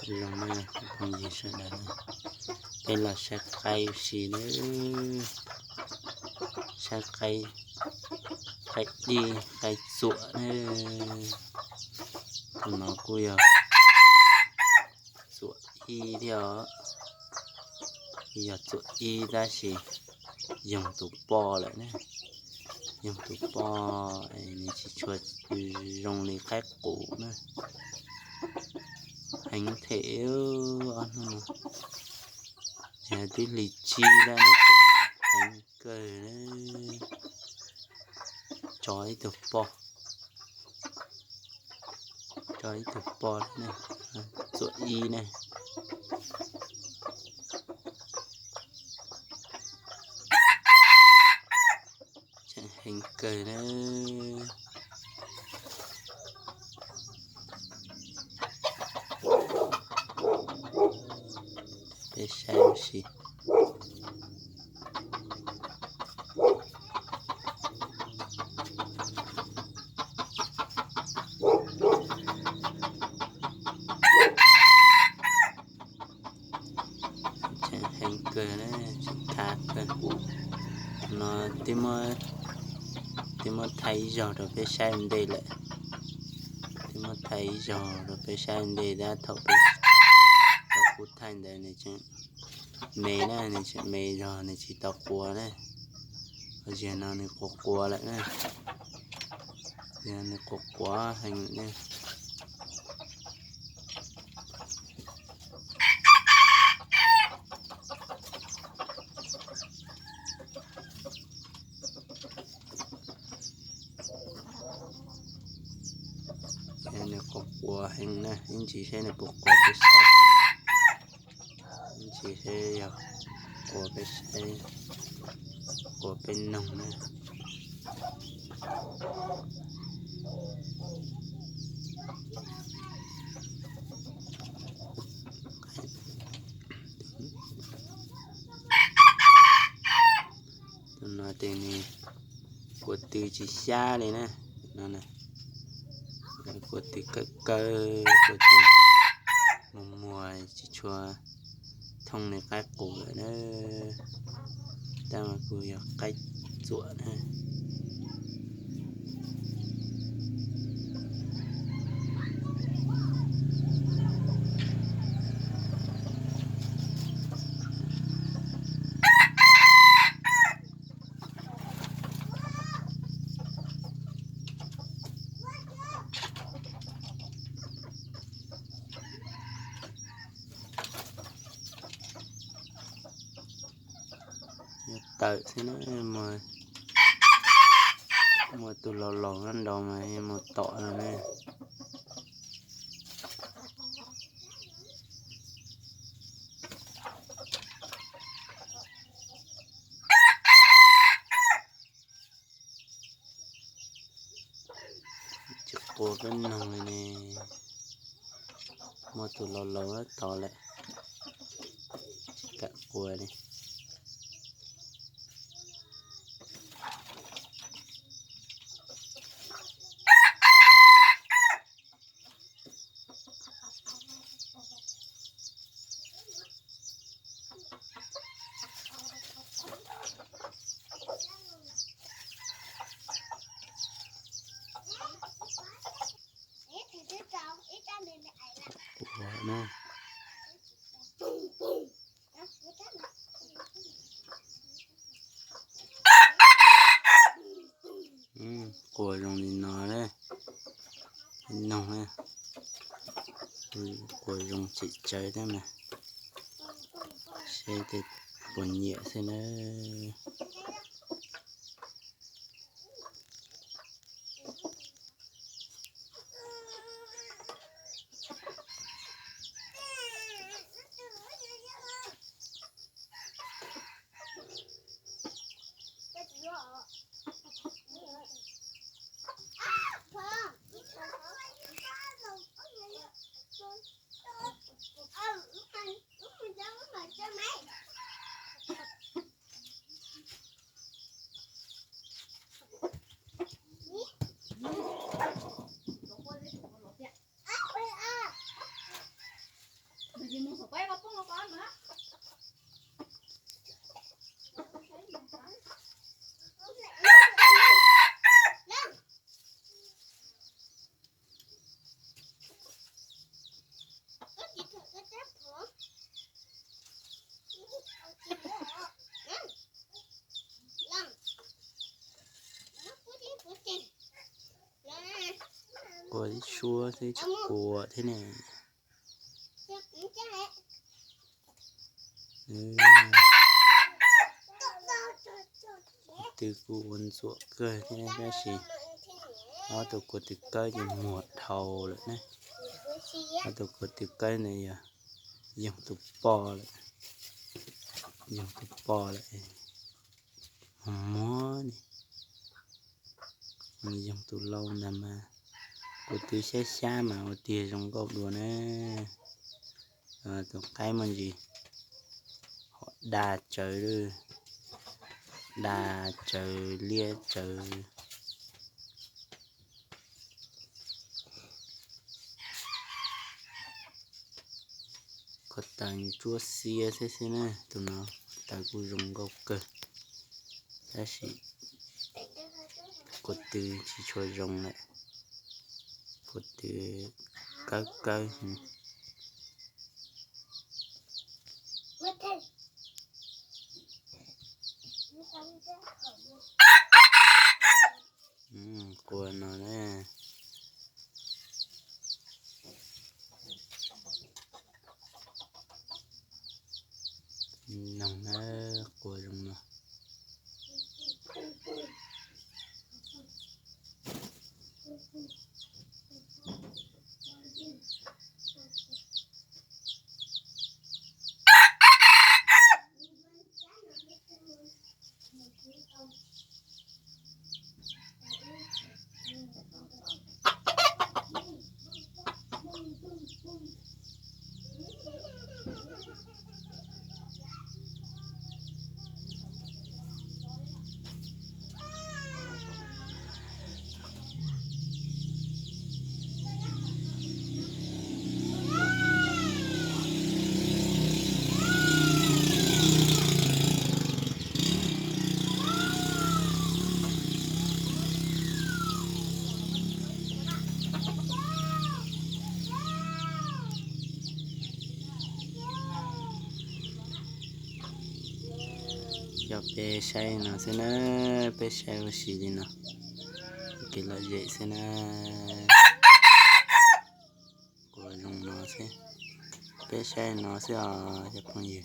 Lòng này không gì sợ đấy. Đây là sạc cây gì nữa. Sạc cây đi cây sụa nữa. Còn nó cùi à sụa y theo bây giờ sụa y ra chỉ dùng tủ bò lại nè, dùng tủ bò này chỉ chuột dùng lấy khách cũ nữa anh thể ăn không nhà tí lì chi ra này anh cười đấy chói tủ bò này sụa y này hình cười đấy để xem gì hình cười đấy thả cười nó tìm một thấy giờ rồi phải xem đây lại tìm một thấy giờ rồi phải xem đây đã thấu phút thành đây này chứ mẹ này chứ mẹ giờ này chỉ tao qua này ở giờ nào này có qua lại này giờ này có quá hành này này có quả hình này anh chị xem này có quả cái sai anh chị xem quả cái sai quả bên nồng này nó tên này của từ chỉ xa này nè nó này của từ cơ của từ mùa chỉ cho thông này cái cổ nữa ta mà cười cách ruộng này tự thế nó mà tụi lò ăn đầu mà em một tọ rồi nè chụp cô bên nòng này nè mà tụi lò nó tọ lại cả cua này nè của dòng thì nó đấy nồng này của dòng chị chơi đấy mà xe thì còn nhẹ thế nữa Của chua thì của thế này. Từ cuốn ruột cười thế này ra chỉ nó từ cuốn từ cây thì muột thầu lại này, nó từ cuốn từ cây này dùng từ bò lại, dùng từ bò lại mó này, mình dùng từ lâu nằm mà của từ xe xa mà của tiền trong gốc đùa nè, từ cái mình gì họ đà trời rồi, đà trời lia trời. Có tàng chua xia thế nè tụi nó ta cũng dùng gốc cơ đó chỉ có từ chỉ cho dùng lại có từ cái của nó nè nồng nó của dùng nó cho pe say nó sẽ nó pe say vào xí đi nó cái là dễ sẽ nó của dùng nó sẽ pe say nó sẽ chụp con gì